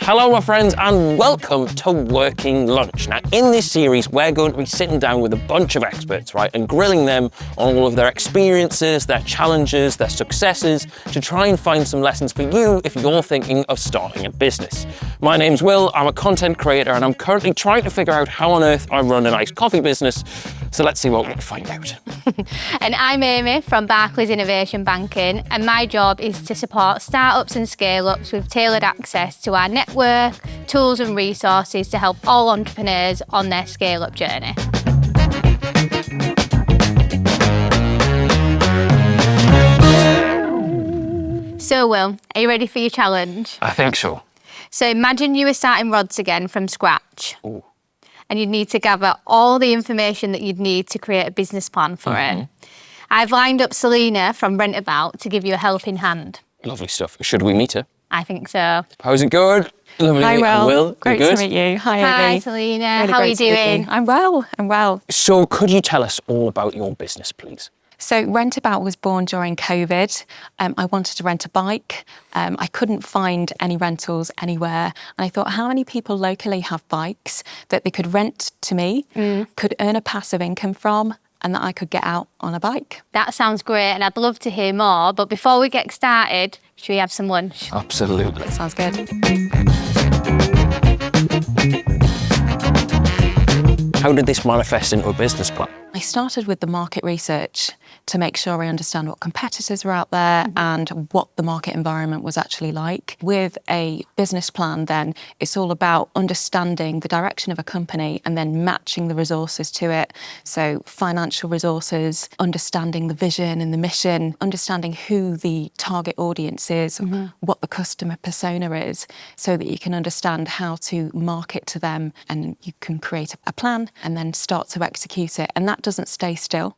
Hello my friends and welcome to Working Lunch. Now in this series we're going to be sitting down with a bunch of experts, right, and grilling them on all of their experiences, their challenges, their successes, to try and find some lessons for you if you're thinking of starting a business. My name's Will, I'm a content creator and I'm currently trying to figure out how on earth I run a nice coffee business, so let's see what we can find out. And I'm Amy from Barclays Innovation Banking, and my job is to support startups and scale-ups with tailored access to our network, tools and resources to help all entrepreneurs on their scale-up journey. So Will, are you ready for your challenge? I think so. So imagine you were starting Rods again from scratch. Ooh. And you'd need to gather all the information that you'd need to create a business plan for it. I've lined up Selina from RentAbout to give you a helping hand. Lovely stuff. Should we meet her? I think so. How's it going? Lovely Hi, to meet you. Will. Great You good? to meet you. Hi, Hi, Amy. Selina. Really How are great you to meet doing? I'm well. So could you tell us all about your business, please? So RentAbout was born during COVID. I wanted to rent a bike. I couldn't find any rentals anywhere. And I thought, how many people locally have bikes that they could rent to me, could earn a passive income from, and that I could get out on a bike? That sounds great, and I'd love to hear more. But before we get started, should we have some lunch? Absolutely. Sounds good. How did this manifest into a business plan? I started with the market research to make sure I understand what competitors were out there and what the market environment was actually like. With a business plan then, it's all about understanding the direction of a company and then matching the resources to it. So financial resources, understanding the vision and the mission, understanding who the target audience is, what the customer persona is, so that you can understand how to market to them and you can create a plan and then start to execute it. And that doesn't stay still.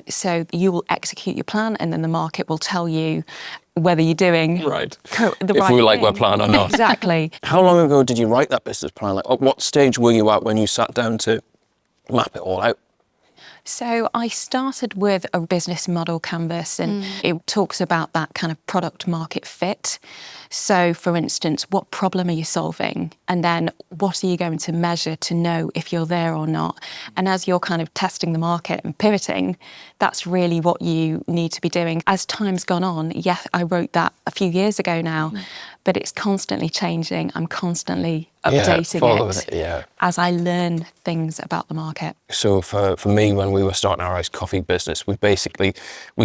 So you will execute your plan and then the market will tell you whether you're doing the right thing. our plan or not. Exactly. How long ago did you write that business plan? Like, at what stage were you at when you sat down to map it all out? So I started with a business model canvas and it talks about that kind of product market fit. So for instance, what problem are you solving? And then what are you going to measure to know if you're there or not? And as you're kind of testing the market and pivoting, that's really what you need to be doing. As time's gone on, yes, I wrote that a few years ago now, but it's constantly changing. I'm constantly updating it as I learn things about the market. So for me, when we were starting our iced coffee business, we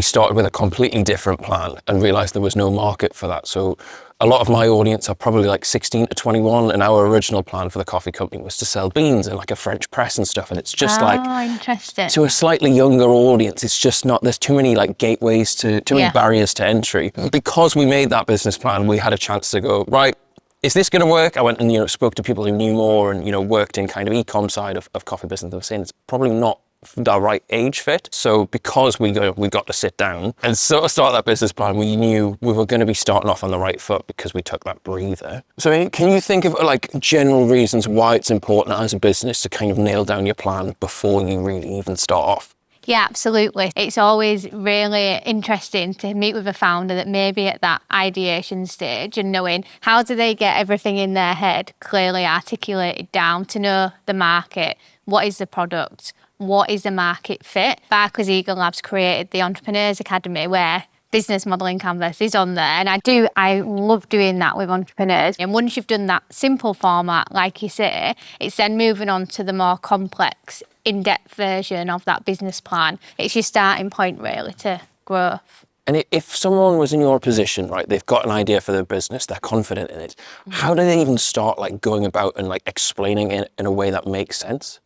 started with a completely different plan and realised there was no market for that. So a lot of my audience are probably like 16 to 21, and our original plan for the coffee company was to sell beans in like a French press and stuff. And it's just Interesting. to a slightly younger audience, it's just not, there's too many like gateways too many barriers to entry. Because we made that business plan, we had a chance to go, right, is this going to work? I went and spoke to people who knew more and worked in kind of e-com side of coffee business. They were saying it's probably not the right age fit. So because we got to sit down and sort of start that business plan, we knew we were going to be starting off on the right foot because we took that breather. So can you think of like general reasons why it's important as a business to kind of nail down your plan before you really even start off? Yeah, absolutely. It's always really interesting to meet with a founder that may be at that ideation stage and knowing how do they get everything in their head clearly articulated down to know the market, what is the product, what is the market fit. Barclays Eagle Labs created the Entrepreneurs Academy where business modelling canvas is on there, and I love doing that with entrepreneurs. And once you've done that simple format, like you say, it's then moving on to the more complex, in-depth version of that business plan. It's your starting point really to growth. And if someone was in your position, right, they've got an idea for their business, they're confident in it, how do they even start like going about and like explaining it in a way that makes sense?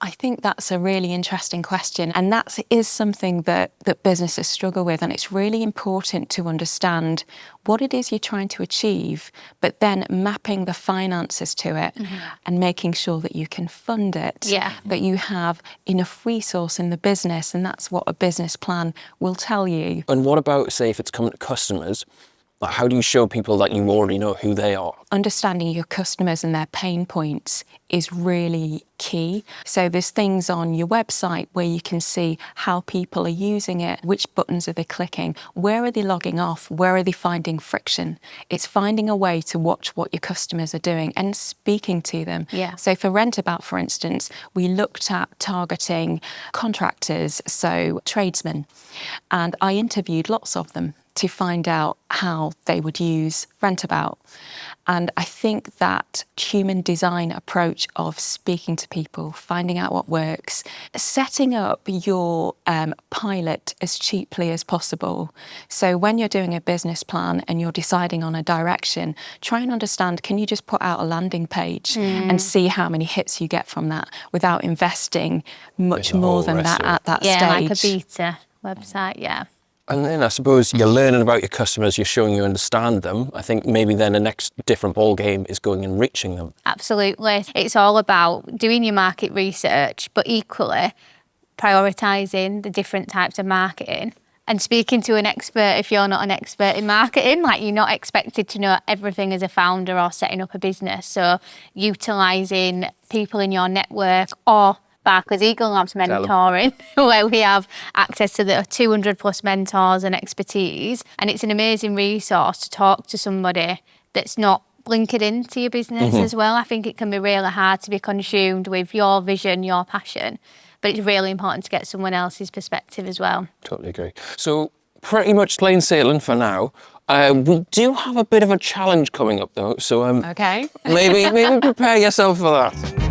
I think that's a really interesting question, and that is something that businesses struggle with, and it's really important to understand what it is you're trying to achieve, but then mapping the finances to it and making sure that you can fund it, that you have enough resource in the business, and that's what a business plan will tell you. And what about, say, if it's coming to customers, Like, how do you show people that you already know who they are? Understanding your customers and their pain points is really key. So there's things on your website where you can see how people are using it, which buttons are they clicking, where are they logging off, where are they finding friction. It's finding a way to watch what your customers are doing and speaking to them. Yeah. So for RentAbout, for instance, we looked at targeting contractors, so tradesmen, and I interviewed lots of them to find out how they would use RentAbout. And I think that human design approach of speaking to people, finding out what works, setting up your pilot as cheaply as possible. So when you're doing a business plan and you're deciding on a direction, try and understand, can you just put out a landing page and see how many hits you get from that without investing much more than that at that stage? Yeah, like a beta website, yeah. And then I suppose you're learning about your customers, you're showing you understand them. I think maybe then the next different ball game is going and reaching them. Absolutely. It's all about doing your market research, but equally prioritising the different types of marketing and speaking to an expert if you're not an expert in marketing. Like, you're not expected to know everything as a founder or setting up a business. So utilising people in your network or Barclays Eagle Labs mentoring, where we have access to the 200 plus mentors and expertise. And it's an amazing resource to talk to somebody that's not linked into your business as well. I think it can be really hard to be consumed with your vision, your passion, but it's really important to get someone else's perspective as well. Totally agree. So pretty much plain sailing for now. We do have a bit of a challenge coming up though. So Okay. maybe prepare yourself for that.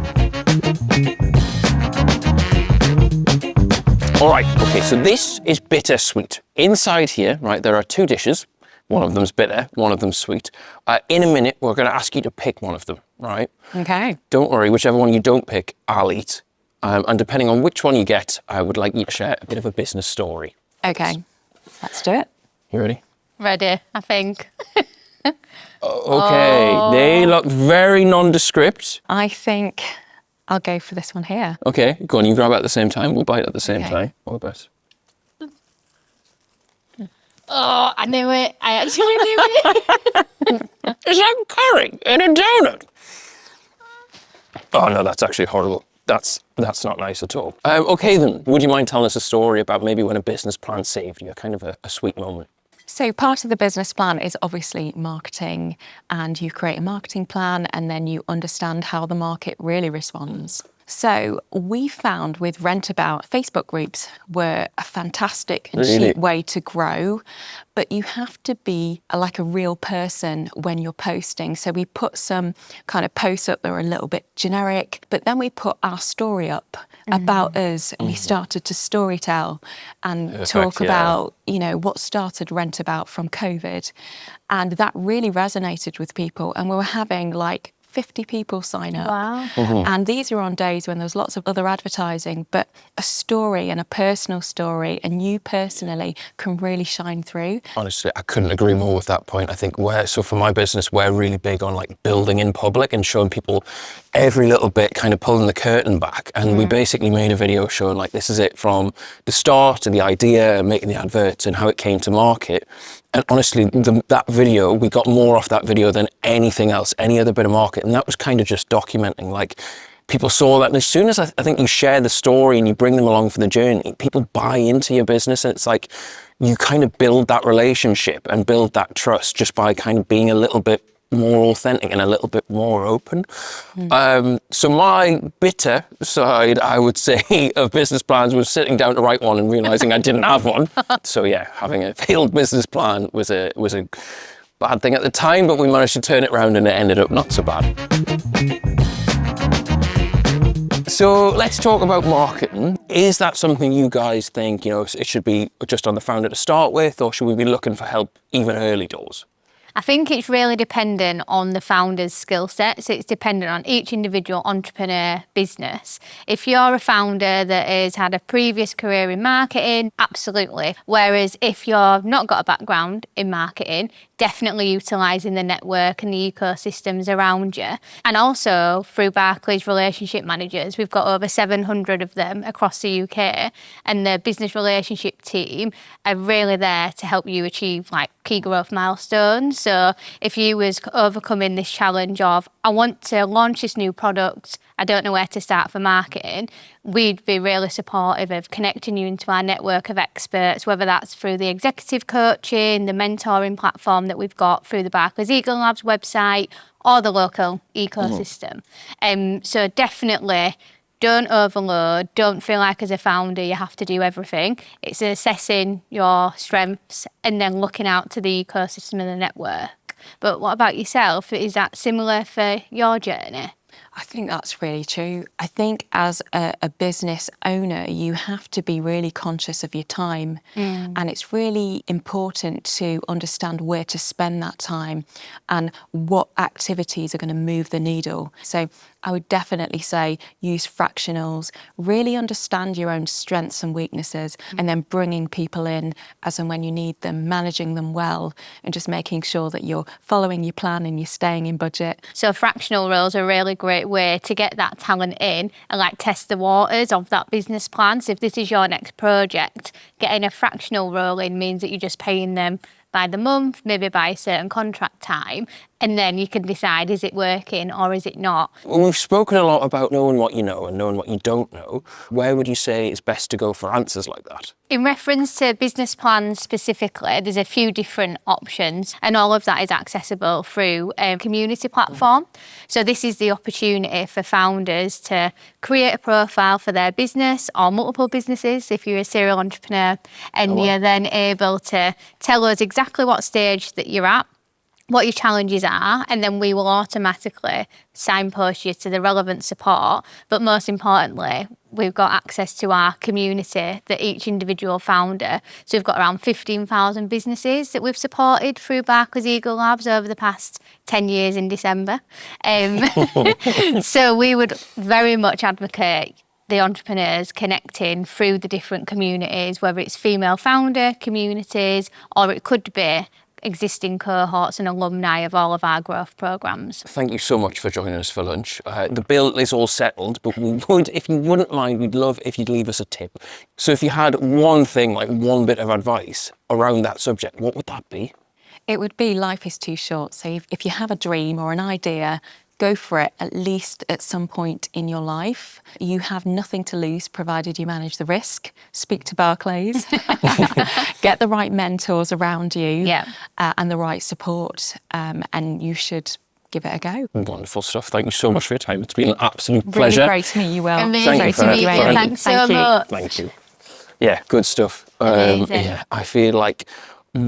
All right, okay, so this is bittersweet. Inside here, right, there are two dishes. One of them's bitter, one of them's sweet. In a minute, we're gonna ask you to pick one of them, right? Okay. Don't worry, whichever one you don't pick, I'll eat. And depending on which one you get, I would like you to share a bit of a business story. Okay. Let's do it. You ready? Ready, I think. Okay, they look very nondescript. I think I'll go for this one here. Okay, go on, you grab it at the same time, we'll bite at the same time. All the best. Oh, I knew it. I actually knew it. Is that curry in a donut? Oh no, that's actually horrible. That's not nice at all. Okay then, would you mind telling us a story about maybe when a business plan saved you, kind of a sweet moment? So part of the business plan is obviously marketing, and you create a marketing plan and then you understand how the market really responds. So we found with RentAbout, Facebook groups were a fantastic and cheap way to grow, but you have to be like a real person when you're posting. So we put some kind of posts up that were a little bit generic, but then we put our story up about us, and we started to storytell and talk about, you know, what started RentAbout from COVID. And that really resonated with people, and we were having like 50 people sign up. Wow. And these are on days when there's lots of other advertising, but a story and a personal story and you personally can really shine through. Honestly, I couldn't agree more with that point. I think so for my business, we're really big on like building in public and showing people every little bit, kind of pulling the curtain back. And we basically made a video showing like, this is it from the start to the idea and making the adverts and how it came to market. And honestly, that video, we got more off that video than anything else, any other bit of market. And that was kind of just documenting, like, people saw that. And as soon as I think you share the story and you bring them along for the journey, people buy into your business. And it's like, you kind of build that relationship and build that trust just by kind of being a little bit more authentic and a little bit more open. So my bitter side, I would say, of business plans was sitting down to write one and realizing I didn't have one. So yeah, having a failed business plan was a bad thing at the time, but we managed to turn it around and it ended up not so bad. So let's talk about marketing. Is that something you guys think, you know, it should be just on the founder to start with, or should we be looking for help even early doors? I think it's really dependent on the founder's skill set. So it's dependent on each individual entrepreneur business. If you're a founder that has had a previous career in marketing, absolutely. Whereas if you've not got a background in marketing, definitely utilising the network and the ecosystems around you. And also through Barclays Relationship Managers, we've got over 700 of them across the UK, and the business relationship team are really there to help you achieve like key growth milestones. So if you was overcoming this challenge of, I want to launch this new product, I don't know where to start for marketing, we'd be really supportive of connecting you into our network of experts, whether that's through the executive coaching, the mentoring platform that we've got through the Barclays Eagle Labs website, or the local ecosystem. So definitely don't overload, don't feel like as a founder you have to do everything. It's assessing your strengths and then looking out to the ecosystem and the network. But what about yourself? Is that similar for your journey? I think that's really true. I think as a business owner, you have to be really conscious of your time. And it's really important to understand where to spend that time and what activities are going to move the needle. So I would definitely say use fractionals, really understand your own strengths and weaknesses, and then bringing people in as and when you need them, managing them well, and just making sure that you're following your plan and you're staying in budget. So fractional roles are a really great way to get that talent in and like test the waters of that business plan. So if this is your next project, getting a fractional role in means that you're just paying them by the month, maybe by a certain contract time, and then you can decide, is it working or is it not? Well, we've spoken a lot about knowing what you know and knowing what you don't know. Where would you say it's best to go for answers like that? In reference to business plans specifically, there's a few different options, and all of that is accessible through a community platform. So this is the opportunity for founders to create a profile for their business or multiple businesses if you're a serial entrepreneur, and you're then able to tell us exactly what stage that you're at, what your challenges are, and then we will automatically signpost you to the relevant support. But most importantly, we've got access to our community that each individual founder. So we've got around 15,000 businesses that we've supported through Barclays Eagle Labs over the past 10 years in December. So we would very much advocate the entrepreneurs connecting through the different communities, whether it's female founder communities or it could be existing cohorts and alumni of all of our growth programmes. Thank you so much for joining us for lunch. The bill is all settled, but we would, if you wouldn't mind, we'd love if you'd leave us a tip. So if you had one thing, like one bit of advice around that subject, what would that be? It would be life is too short. So if you have a dream or an idea, go for it at least at some point in your life. You have nothing to lose provided you manage the risk. Speak to Barclays. Get the right mentors around you and the right support, and you should give it a go. Wonderful stuff. Thank you so much for your time. It's been an absolute pleasure. Really great to meet you, Will. Amazing Thank you to meet you. for- Thanks so much. Thank you. Yeah, good stuff. Amazing. Yeah, I feel like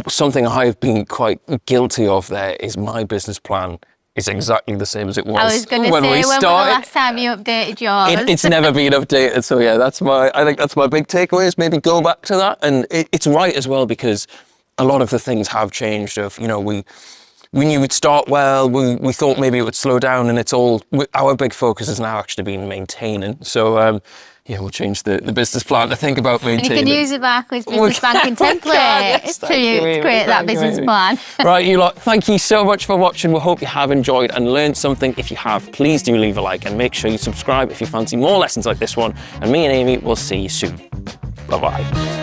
something I've been quite guilty of there is my business plan is exactly the same as it was, I was going to when say, we when was the started. last time you updated yours? It's never been updated, so yeah, I think that's my big takeaway is maybe go back to that. And it's right as well, because a lot of the things have changed. We knew it'd start well, we thought maybe it would slow down, and our big focus has now actually been maintaining. So yeah, we'll change the business plan to think about maintaining. And you can use the Barclays Business Banking template to create that business plan. Right, you lot, thank you so much for watching. We hope you have enjoyed and learned something. If you have, please do leave a like and make sure you subscribe if you fancy more lessons like this one. And me and Amy will see you soon. Bye-bye.